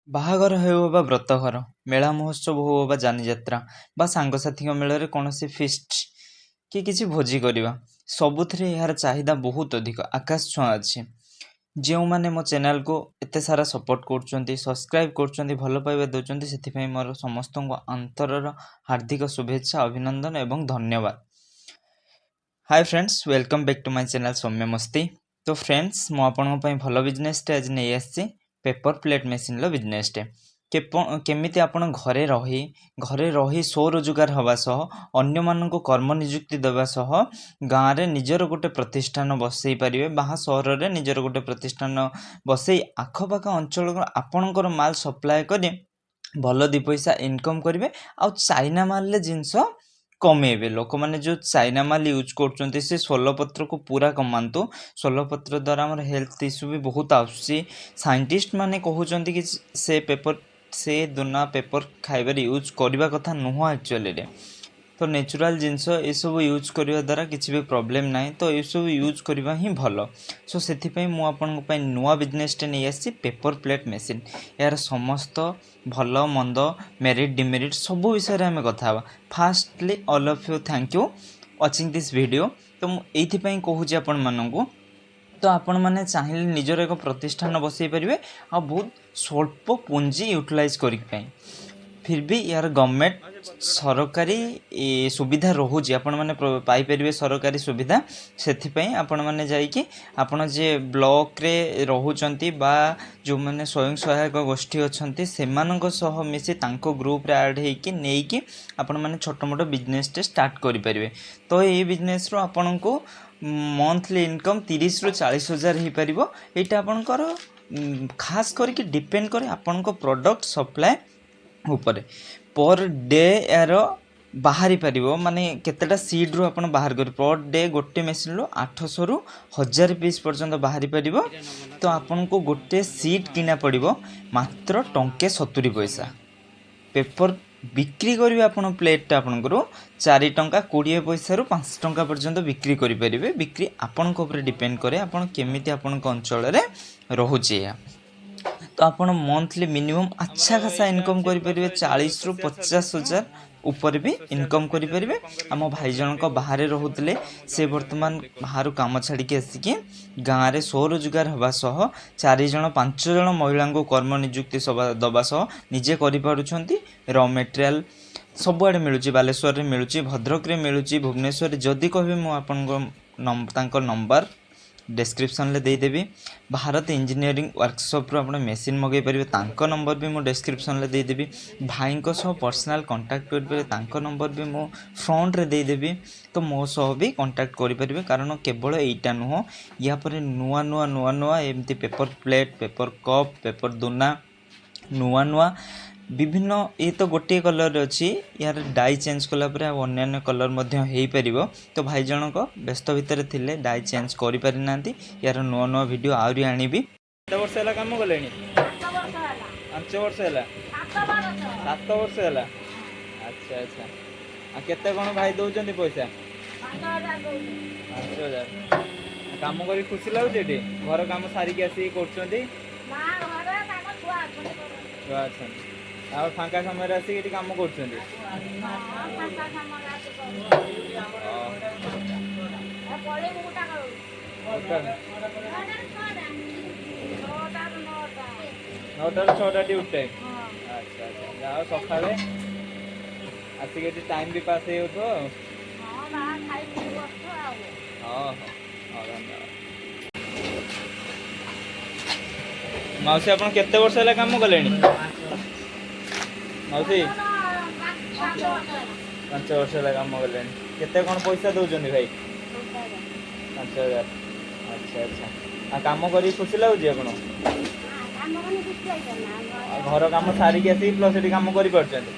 ବାହାଘର ହେଉ ବା ବ୍ରତଘର, ମେଳା ମହୋତ୍ସବ ହେଉ ବା ଯାନିଯାତ୍ରା ବା ସାଙ୍ଗସାଥୀଙ୍କ ମେଳରେ କୌଣସି ଫିଷ୍ଟ କି କିଛି ଭୋଜି କରିବା, ସବୁଥିରେ ଏହାର ଚାହିଦା ବହୁତ ଅଧିକ, ଆକାଶ ଛୁଆଁ ଅଛି। ଯେଉଁମାନେ ମୋ ଚ୍ୟାନେଲକୁ ଏତେ ସାରା ସପୋର୍ଟ କରୁଛନ୍ତି, ସବସ୍କ୍ରାଇବ୍ କରୁଛନ୍ତି, ଭଲ ପାଇବା ଦେଉଛନ୍ତି, ସେଥିପାଇଁ ମୋର ସମସ୍ତଙ୍କୁ ଅନ୍ତରର ହାର୍ଦ୍ଦିକ ଶୁଭେଚ୍ଛା, ଅଭିନନ୍ଦନ ଏବଂ ଧନ୍ୟବାଦ। High friends, welcome back to my channel Soumya ମସ୍ତି। ତ ଫ୍ରେଣ୍ଡସ୍, ମୁଁ ଆପଣଙ୍କ ପାଇଁ ଭଲ ବିଜନେସଟେ ଆଜି ନେଇ ଆସିଛି, ପେପର ପ୍ଲେଟ୍ ମେସିନ୍ର ବିଜନେସଟେ। କେମିତି ଆପଣ ଘରେ ରହି ସ୍ୱରୋଜଗାର ହେବା ସହ ଅନ୍ୟମାନଙ୍କୁ କର୍ମ ନିଯୁକ୍ତି ଦେବା ସହ ଗାଁରେ ନିଜର ଗୋଟେ ପ୍ରତିଷ୍ଠାନ ବସେଇ ପାରିବେ, ବାହା ସହରରେ ନିଜର ଗୋଟେ ପ୍ରତିଷ୍ଠାନ ବସେଇ ଆଖପାଖ ଅଞ୍ଚଳର ଆପଣଙ୍କର ମାଲ ସପ୍ଲାଏ କରି ଭଲ ଦୁଇ ପଇସା ଇନକମ୍ କରିବେ। ଆଉ ଚାଇନା ମାଲରେ ଜିନିଷ କମେଇବେ। ଲୋକମାନେ ଯେଉଁ ଚାଇନା ମାଲ ୟୁଜ୍ କରୁଛନ୍ତି ସେ ଷୋଲପତ୍ରକୁ ପୁରା କମାନ୍ତୁ। ଷୋଲପତ୍ର ଦ୍ୱାରା ଆମର ହେଲ୍ଥ ଇସ୍ୟୁ ବି ବହୁତ ଆସୁଛି। ସାଇଣ୍ଟିଷ୍ଟ ମାନେ କହୁଛନ୍ତି କି ସେ ଦୁନା ପେପର ଖାଇବାରେ ୟୁଜ୍ କରିବା କଥା ନୁହଁ ଆକ୍ଚୁଆଲିରେ। ତ ନ୍ୟାଚୁରାଲ୍ ଜିନିଷ ଏସବୁ ୟୁଜ୍ କରିବା ଦ୍ୱାରା କିଛି ବି ପ୍ରୋବ୍ଲେମ୍ ନାହିଁ। ତ ଏସବୁ ୟୁଜ୍ କରିବା ହିଁ ଭଲ। ସୋ ସେଥିପାଇଁ ମୁଁ ଆପଣଙ୍କ ପାଇଁ ନୂଆ ବିଜନେସଟେ ନେଇ ଆସିଛି, ପେପର ପ୍ଲେଟ୍ ମେସିନ୍। ଏହାର ସମସ୍ତ ଭଲ ମନ୍ଦ, ମେରିଟ୍ ଡିମେରିଟ୍ ସବୁ ବିଷୟରେ ଆମେ କଥା ହେବା। Firstly all of you thank you watching this video. ତ ମୁଁ ଏଇଥିପାଇଁ କହୁଛି ଆପଣମାନଙ୍କୁ, ତ ଆପଣମାନେ ଚାହିଁଲେ ନିଜର ଏକ ପ୍ରତିଷ୍ଠାନ ବସାଇ ପାରିବେ ଆଉ ବହୁତ ସ୍ୱଳ୍ପ ପୁଞ୍ଜି ୟୁଟିଲାଇଜ୍ କରିବା ପାଇଁ। ଫିର୍ ବି ୟାର ଗଭର୍ଣ୍ଣମେଣ୍ଟ ସରକାରୀ ସୁବିଧା ରହୁଛି, ଆପଣମାନେ ପାଇପାରିବେ ସରକାରୀ ସୁବିଧା। ସେଥିପାଇଁ ଆପଣମାନେ ଯାଇକି ଆପଣ ଯେ ବ୍ଲକରେ ରହୁଛନ୍ତି ବା ଯେଉଁମାନେ ସ୍ୱୟଂ ସହାୟକ ଗୋଷ୍ଠୀ ଅଛନ୍ତି ସେମାନଙ୍କ ସହ ମିଶି ତାଙ୍କ ଗ୍ରୁପରେ ଆଡ଼୍ ହେଇକି ନେଇକି ଆପଣମାନେ ଛୋଟ ମୋଟ ବିଜନେସଟେ ଷ୍ଟାର୍ଟ କରିପାରିବେ। ତ ଏଇ ବିଜନେସରୁ ଆପଣଙ୍କୁ ମନ୍ଥଲି ଇନକମ୍ 30ରୁ 40 ହଜାର ହେଇପାରିବ। ଏଇଟା ଆପଣଙ୍କର ଖାସ୍ କରିକି ଡିପେଣ୍ଡ କରେ ଆପଣଙ୍କ ପ୍ରଡ଼କ୍ଟ ସପ୍ଲାଏ ଉପରେ। ପର୍ ଡେ ଏହାର ବାହାରି ପାରିବ, ମାନେ କେତେଟା ସିଡ୍ରୁ ଆପଣ ବାହାର କରିବେ। ପର୍ ଡେ ଗୋଟେ ମେସିନ୍ରୁ 800ରୁ 1000 ପିସ୍ ପର୍ଯ୍ୟନ୍ତ ବାହାରି ପାରିବ। ତ ଆପଣଙ୍କୁ ଗୋଟେ ସିଡ୍ କିଣା ପଡ଼ିବ ମାତ୍ର ଟଙ୍କେ 70 ପଇସା। ପେପର ବିକ୍ରି କରିବେ ଆପଣ ପ୍ଲେଟ୍ଟା ଆପଣଙ୍କର 4 ଟଙ୍କା 20 ପଇସାରୁ 5 ଟଙ୍କା ପର୍ଯ୍ୟନ୍ତ ବିକ୍ରି କରିପାରିବେ। ବିକ୍ରି ଆପଣଙ୍କ ଉପରେ ଡିପେଣ୍ଡ କରେ ଆପଣ କେମିତି ଆପଣଙ୍କ ଅଞ୍ଚଳରେ ରହୁଛି ଏହା। ତ ଆପଣ ମନ୍ଥଲି ମିନିମମ୍ ଆଚ୍ଛା ଖାସା ଇନକମ୍ କରିପାରିବେ। 40ରୁ 50 ହଜାର ଉପରେ ବି ଇନକମ୍ କରିପାରିବେ। ଆମ ଭାଇ ଜଣଙ୍କ ବାହାରେ ରହୁଥିଲେ, ସେ ବର୍ତ୍ତମାନ ବାହାରୁ କାମ ଛାଡ଼ିକି ଆସିକି ଗାଁରେ ସ୍ୱରୋଜଗାର ହେବା ସହ 4 ଜଣ 5 ଜଣ ମହିଳାଙ୍କୁ କର୍ମ ନିଯୁକ୍ତି ଦେବା ସହ ନିଜେ କରିପାରୁଛନ୍ତି। ର ମେଟେରିଆଲ ସବୁଆଡ଼େ ମିଳୁଛି, ବାଲେଶ୍ୱରରେ ମିଳୁଛି, ଭଦ୍ରକରେ ମିଳୁଛି, ଭୁବନେଶ୍ୱରରେ। ଯଦି କହିବେ ମୁଁ ଆପଣଙ୍କ ତାଙ୍କ ନମ୍ବର ଡେସ୍କ୍ରିପ୍ସନ୍ରେ ଦେଇଦେବି। ଭାରତ ଇଞ୍ଜିନିୟରିଂ ୱାର୍କସପ୍ରୁ ଆପଣ ମେସିନ୍ ମଗାଇ ପାରିବେ, ତାଙ୍କ ନମ୍ବର ବି ମୁଁ ଡେସ୍କ୍ରିପ୍ସନ୍ରେ ଦେଇଦେବି। ଭାଇଙ୍କ ସହ ପର୍ସନାଲ୍ କଣ୍ଟାକ୍ଟ କରିପାରିବେ, ତାଙ୍କ ନମ୍ବର ବି ମୁଁ ଫ୍ରଣ୍ଟରେ ଦେଇଦେବି। ତ ମୋ ସହ ବି କଣ୍ଟାକ୍ଟ କରିପାରିବେ, କାରଣ କେବଳ ଏଇଟା ନୁହଁ, ୟା ପରେ ନୂଆ ଏମିତି paper plate, paper cup, paper ଦୋନା ନୂଆ ବିଭିନ୍ନ, ଇଏ ତ ଗୋଟିଏ କଲର୍ରେ ଅଛି, ଏହାର ଡାଇ ଚେଞ୍ଜ କଲା ପରେ ଆଉ ଅନ୍ୟାନ୍ୟ କଲର୍ ମଧ୍ୟ ହେଇପାରିବ। ତ ଭାଇ ଜଣଙ୍କ ବ୍ୟସ୍ତ ଭିତରେ ଥିଲେ, ଡାଇ ଚେଞ୍ଜ କରିପାରିନାହାନ୍ତି। ୟାର ନୂଆ ଭିଡ଼ିଓ ଆହୁରି ଆଣିବି। କେତେ ବର୍ଷ ହେଲା କାମ କଲେଣି? 5 ବର୍ଷ ହେଲା। 7 ବର୍ଷ ହେଲା। ଆଚ୍ଛା। ଆଉ କେତେ କ'ଣ ଭାଇ ଦେଉଛନ୍ତି ପଇସା? 5,000। କାମ କରି ଖୁସି ଲାଗୁଛି ଏଠି? ଘର କାମ ସାରିକି ଆସିକି କରୁଛନ୍ତି? ଛୁଆ ଅଛନ୍ତି। ଆଉ ଫାଙ୍କା ସମୟରେ ଆସିକି ଏଠି କାମ କରୁଛନ୍ତି? ନଅଟାରୁ 6ଟା ଡ୍ୟୁଟି ଟାଇମ୍। ଆଚ୍ଛା। ଯାହା ହଉ ସକାଳେ ଆସିକି ଏଠି ଟାଇମ୍ ବି ପାସ୍ ହେଇଯାଉଥିବ ଆଉ। ହଁ ଧନ୍ୟବାଦ। ମାଉସୀ, ଆପଣ କେତେ ବର୍ଷ ହେଲା କାମ କଲେଣି? ମାଉସୀ 5 ବର୍ଷ ହେଲା କାମ କଲେଣି। କେତେ କ'ଣ ପଇସା ଦେଉଛନ୍ତି ଭାଇ? 5,000। ଆଚ୍ଛା। ଆଉ କାମ କରିକି ଖୁସି ଲାଗୁଛି ଆପଣ? ଘର କାମ ସାରିକି ଆସିକି ପ୍ଲସ୍ ଏଠି କାମ କରିପାରୁଛନ୍ତି?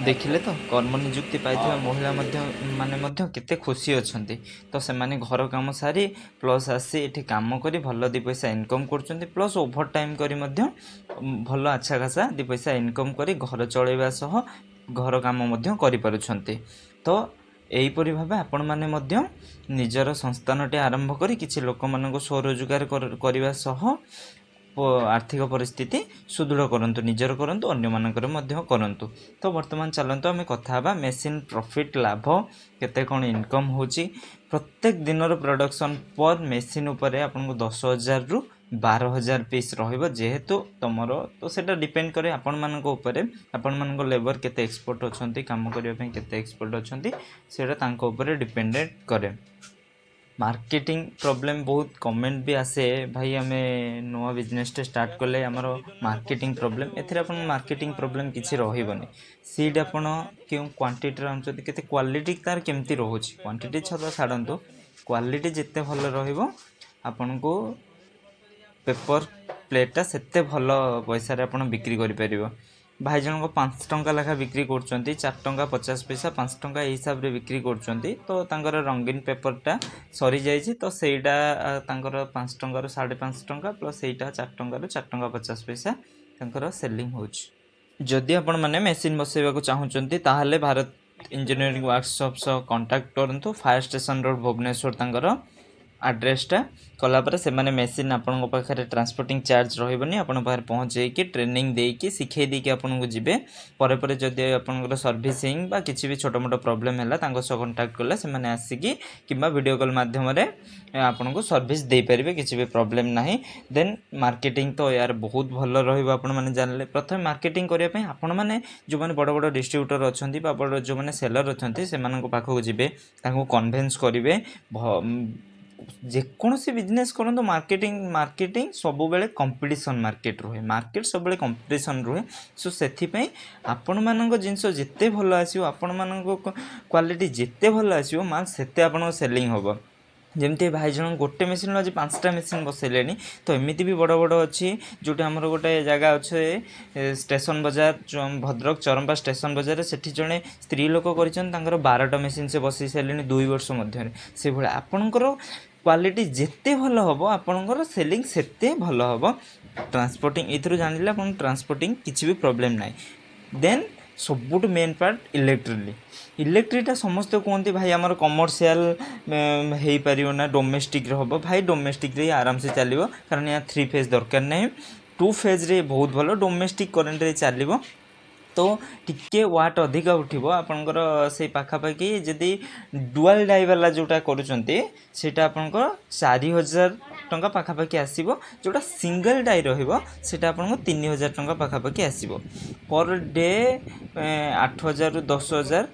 ଦେଖିଲେ ତ, କର୍ମ ନିଯୁକ୍ତି ପାଇଥିବା ମହିଳା ମଧ୍ୟ କେତେ ଖୁସି ଅଛନ୍ତି। ତ ସେମାନେ ଘର କାମ ସାରି ପ୍ଲସ୍ ଆସି ଏଠି କାମ କରି ଭଲ 2 ପଇସା ଇନକମ୍ କରୁଛନ୍ତି, ପ୍ଲସ୍ ଓଭର ଟାଇମ୍ କରି ମଧ୍ୟ ଭଲ ଆଚ୍ଛା ଖାସା 2 ପଇସା ଇନକମ୍ କରି ଘର ଚଳାଇବା ସହ ଘର କାମ ମଧ୍ୟ କରିପାରୁଛନ୍ତି। ତ ଏହିପରି ଭାବେ ଆପଣମାନେ ମଧ୍ୟ ନିଜର ସଂସ୍ଥାନଟି ଆରମ୍ଭ କରି କିଛି ଲୋକମାନଙ୍କୁ ସ୍ୱରୋଜଗାର କରିବା ସହ आर्थिक परिस्थिति सुदृढ़ करंतु निजर करंतु अन्य मानकर मध्य करंतु। तो वर्तमान चलंतु आमे कथा बा मेसिन प्रॉफिट लाभ केते कोन इनकम होची। प्रत्येक दिनर प्रोडक्शन पर मेसिन उपरे आपन 10,000 रु 12,000 पीस रहिबो जेहेतु तमरो तो सेटा डिपेंड करे आपण मानको उपरे आपण मानको लेबर केते एक्सपर्ट अछंती काम करिया पय केते एक्सपर्ट अछंती सेटा तांको उपरे डिपेंडेंट करे। मार्केटिंग प्रॉब्लम बहुत कमेंट भी आसे भाई आमे नुआ बिजनेस टे स्टार्ट कले हमरो मार्केटिंग प्रॉब्लम एथिरा अपन मार्केटिंग प्रॉब्लम किछि रहिबनी। सीड आपण केउ क्वांटिटी रामचते केते क्वालिटी तार केमती रहउछि क्वांटिटी छदा छाडंतो क्वालिटी जेते भलो रहिबो आपन को पेपर प्लेटा सेते भलो पैसा रे आपण बिक्री करि परिबो। भाई जन को 5 टंका लेखा बिक्री करछंती 4 टंका 50 पैसा 5 टंका ए हिसाब रे बिक्री करछंती तो तांकर रंगीन पेपर टा सरी जायछि तो सेटा तांकर 5 टंका रो 5.5 टंका प्लस सेटा 4 टंका रो 4 टंका 50 पैसा तांकर सेलिंग होछि। जदि आपण माने मेसिन बसेबा को चाहुचंती ताहाले भारत इंजीनियरिंग वर्कशॉप सो कांटेक्ट करंतु फायर स्टेशन रोड भुवनेश्वर तांकर एड्रेसटा कलापर से माने मेसिन आपण पाखे ट्रांसपोर्टिंग चार्ज रही आपण पाखे पहुँचे कि ट्रेनिंग देकी शिखे देकी आपण को जीवे परे परे जदि आपनकर सर्विसिंग बा किछि भी छोटा मोटा प्रॉब्लम हैला तांको सह कांटेक्ट करले से माने आसीकी किबा वीडियो कॉल माध्यम रे आपण को सर्विस दे परिबे किछि भी प्रॉब्लम नाही। देन मार्केटिंग तो यार बहुत भलो रहिबो आपण माने जानले प्रथम मार्केटिंग करिया पय आपण माने जो माने बड़ बड़ डिस्ट्रीब्यूटर अछंती बा बड़ जो माने सेलर अछंती से मानन को पाखो जीवे तांको कन्विंस करिवे जेकोसी बिजनेस करंतु मार्केटिंग सब बेले कंपटीशन मार्केट रुहे मार्केट सब बेले कंपटीशन रुहे सो सेथि पय आपण मानक जिंस जेते भलो आसीओ आपण मानक क्वालिटी जेते भलो आसीओ माल सेते आपण सेलिंग होबो। जमती भाई जन गोटे मेसीन आज 5टा मेसीन बसैले तो एमती भी बड़ बड़ अच्छी जोटे आमर गोटे जगह अच्छे स्टेशन बजार भद्रक चरंपा स्टेशन बजार से जड़े स्त्री लोक कर 12टा मेसीन से बसई सारे 2 वर्ष मध्य से भाई आपणकर क्वालिटी जेते भल हम आपणकर सेलिंग सेते भल हम। ट्रांसपोर्टिंग ये जानिले आप ट्रांसपोर्टिंग किसी भी प्रॉब्लम ना। देन सबुठ मेन पार्ट इलेक्ट्रिटा समस्त कहते भाई आमर कमर्शियल हो पार ना डोमेस्टिक हम भाई डोमेस्टिक रे आराम से चलो कारण यहाँ 3 फेज दरकार नहीं 2 फेज रे बहुत भल डोमेस्टिक करेन्ट रे चलो तो टिके वाट अधिक उठिबो आपनकर से पाखापाखि जदि डुआल डाई वाला जोटा करूचंती सेटा आपनकर 4000 टंका पाखापाखि आसीबो जोटा सिंगल डाई रहिबो सेटा आपनको 3000 टंका पाखापाखि आसीबो पर डे 8000 रु 10000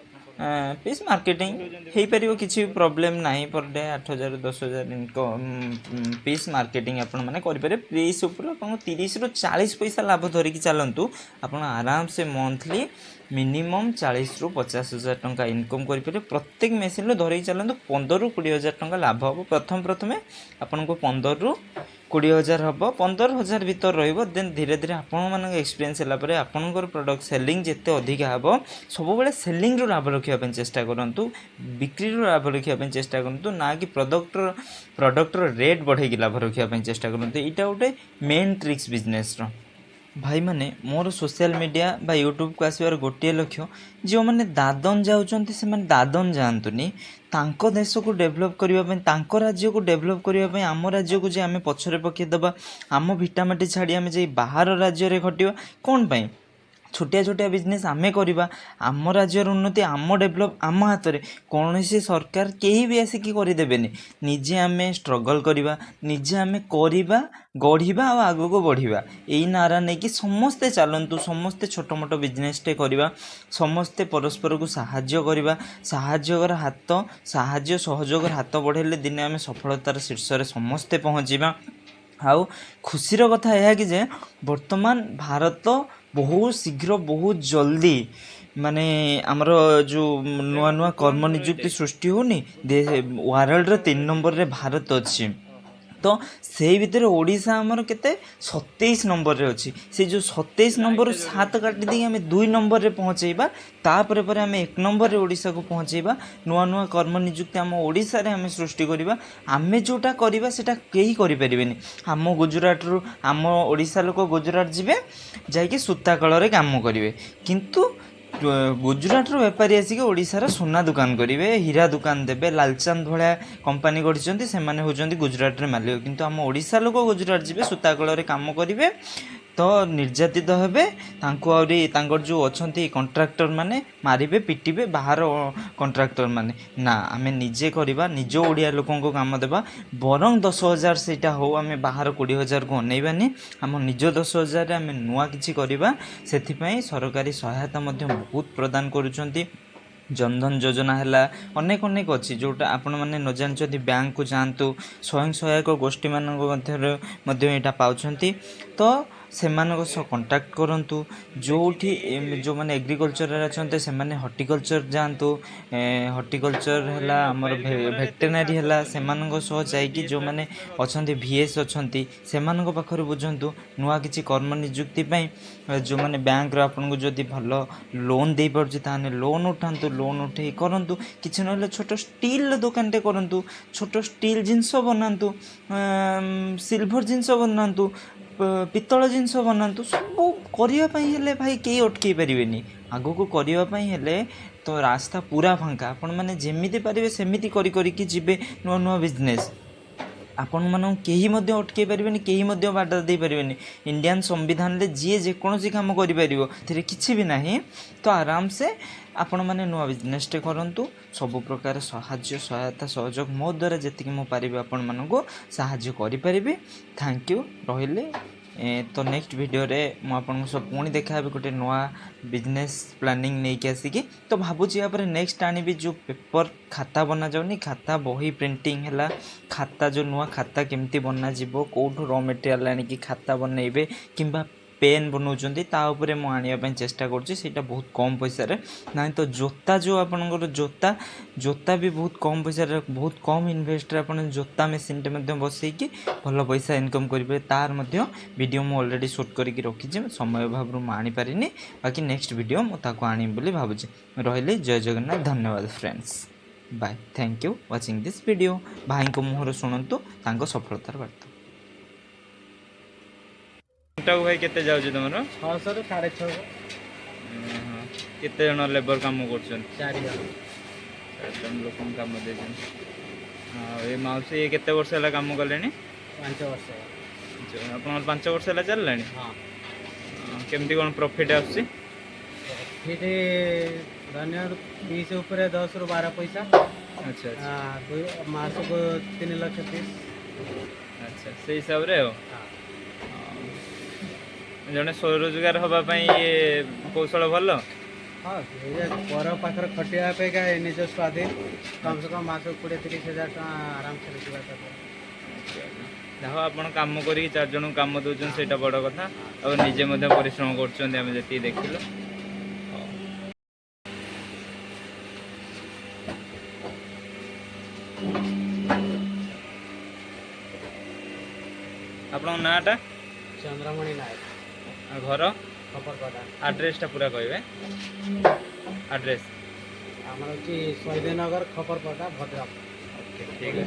पीस मार्केटिंग हो पार किसी प्रॉब्लम नहीं per day 8000 10,000 income piece marketing आपण मैंने करें पीस उपर 30 रु 40 पैसा लाभ धरिकी चलतु आप आराम से मंथली मिनिमम 40 रु 50,000 टंका इनकम करें प्रत्येक मेसीन धरिकी चलतु 15 रु 20,000 टंका लाभ हम प्रथमे आपन को 15 रु 20,000 हम 15,000 भीतर रहिबो। देन धीरे धीरे आपण मानक एक्सपीरियंस होला परे आपनकर प्रोडक्ट सेलिंग जेते अधिक हबो सब बेले सेलिंग रो लाभ रखिया पे चेष्टा करंतु बिक्री रो लाभ रखिया पे चेष्टा करंतु ना कि प्रोडक्ट रो रेट बढ़े कि लाभ रखिया पे चेष्टा करंतु इटा गोटे मेन ट्रिक्स बिजनेस रो। भाई माने मोर सोशल मीडिया बा यूट्यूब को आसबार गोटे लक्ष्य जो मैंने दादन जाऊँच से दादन जातुनी तांको देश को डेभलप करने तांको राज्य को डेभलप करने आम राज्य को जे आम पछरे पकईदबा आम भिटामाटी छाड़ी आम जे बाहर राज्य रे खटिबा कौन पाई छोटिया छोटिया बिजनेस आमे करवा आम राज्यर उन्नति आम डेभलप आम हाथ में कौन सी सरकार कहीं भी आसिकी करदेनि निजे आमे स्ट्रगल करवा निजे आमे करवा गढ़ा और आग को बढ़िया यही नारा नहीं कि समस्ते चलतु समस्ते छोट मोट बिजनेस टे करवा समस्ते परस्पर को साहाय्य करवा साहाय्यर हाथ साहाय्य सहयोगर हाथ बढ़ेले दिने आमे सफलतार शीर्ष रे समस्ते पहुँचवा। आउ खुशीर कथा यह कि जे वर्तमान भारत बहुत शीघ्र बहुत जल्दी माने आमर जो नुआ नुआ कर्म नियुक्ति सृष्टि होनी वर्ल्ड 3 नंबर रे भारत अच्छी तो से भितर ओडिशा आमर केते 27 नंबर रे अच्छी से जो 27 नंबर 7 काटी दी आम 2 नंबर रे पहुँचेबा तापर पर आम 1 नंबर रे ओडिशा को पहुँचेबा नुआ नुआ कर्म नियुक्ति आम ओडिशा रे आम सृष्टि करिबा आमे जोटा करिबा सेटा केही करि परिबेनी आम गुजरात रु आम ओडिशा लोक गुजरात जिबे जाई कि सूता कल रे काम करिवे किंतु गुजरात बेपारी आसिक ओडिशार सुना दुकान करेंगे, हीरा दुकान देवे, लालचांद भाया कंपानी गढ़ी से होती गुजरात में मालिक, किंतु आम ओडिशा लोक गुजरात जी सूता कल कम करेंगे तो निर्यातित हेबे, तांकर जो अच्छा कंट्राक्टर माने मारिबे पिटिबे बाहर कंट्राक्टर माने ना, आम निजे करवा निज ओडिया लोक काम देवा, बरं 10,000 सेटा हो आम बाहर 20,000 को अनेबानी, आम निज 10,000 आम नुआ किछि करवा, सेथिपाई सरकारी सहायता मध्य बहुत प्रदान करुछंती। जनधन योजना है अनेक अनेक अच्छी जोटा आपण मैंने न जानते, बैंक को जातु, स्वयं सहायक गोष्ठी मानता पाँच तो से कंटाक्ट करूँ, जो मैंने एग्रीकल्चर अच्छा से हॉर्टिकल्चर जातु, हॉर्टिकल्चर है आमर वेटेरिनरी है से जो मैंने अच्छा VS अच्छा से पाखे बुझंतु नुआ किसी कर्म निजुक्ति जो मैंने बैंक आपको जदि भल लोन दे पारे लोन उठातु, लोन उठे करूँ किसी ना छोट स्टील दुकान टे करूँ, छोट स्टील जिनस बनातु, सिल्भर जिनस बनातु, पितल जिनस बनातु, सब करने भाई कई अटकई पारे, आग को करने तो रास्ता पूरा फांका, आपण मैंने जमीती पारे सेमती करी जीवे नुआ नुआ बिजनेस, आपण मानू केही मध्य अटकई पारे, केही मध्य बाधा दे पारे। इंडियन संविधान रे जी जेकोसी काम करें किसी भी ना, तो आराम से आपण मैंने नुआ बिजनेस टे करूँ, सब प्रकार साहाय्य सहायता सहयोग मो द्वारा जी मु पारि आपण मानू साहाय्य करें। थैंक यू रहिले। तो नेक्स्ट वीडियो रे मु आपन सब पुणी देखा गोटे नुआ बिजनेस प्लानिंग नहीं कि आसिकी, तो भावुँ या नेक्स्ट आनी जो पेपर खाता बना जाऊनी, खाता बही प्रिंटिंग है, खाता जो नुआ खाता केमती बना जीवो, कौटू रॉ मटेरियल आनिकी खाता बनइबे किंबा पेन बनाऊँच ताऊपर मुझे चेष्टा करा बहुत कम पैसा ना, तो जोता जो आपंकर जोता जोता भी बहुत कम पैसा बहुत कम इन्वेस्ट आप जोता मेसीन टे बसईकि भल पैसा इनकम करेंगे, तार वीडियो मुझे ऑलरेडी शूट करके रखी, समय अभाव मुझे आनीपारे, बाकी नेक्स्ट वीडियो मुझे आनी बोली भावुँ। रही जय जगन्नाथ, धन्यवाद friends, bye, thank you watching this video. भाई को मुहर शुणु सफलतार वार्ता। भाई केते जाउछि तमरो 600 ରୁ 650 केते जण लेबर काम करछन 4 जण लोक काम देछन। ए माउसी ये केते वर्ष हला काम कलेनी 5 वर्ष अपन 5 वर्ष हला चललानी। हां केमती कोन प्रॉफिट आछि? प्रॉफिट धन्य 20 ऊपर 10 ରୁ 12 पैसा। अच्छा अच्छा मास को 3 लाख 30। अच्छा से हिसाब रे हो जड़े स्वरोजगार हाँपाई ये कौशल भल। हाँ पर पाखर खटिया अपेक्षा निज स्वाधीन कम से कम मास 20-30 हज़ार आराम से देखो आप कम कर 4 जन कम दौरान से बड़ कथा और निजे परिश्रम कर देखिल। आपण नाटा चंद्रमणि नायक, घर खपरपटा, आड्रेस पूरा कहे आड्रेस आमर हूँ शहीदनगर खपरपटा भद्रक। ओके ठीक है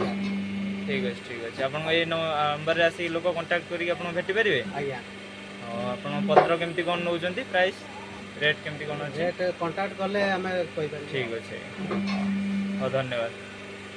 ठीक अच्छे ठीक अच्छे आप नंबर आसिक लोक कंटाक्ट करके भेटी पारे। आज्ञा आप पत्र केमती कौन नौ प्राइस रेट केमती कौन रेट कंटाक्ट कले आम कही। ठीक अच्छे हाँ धन्यवाद।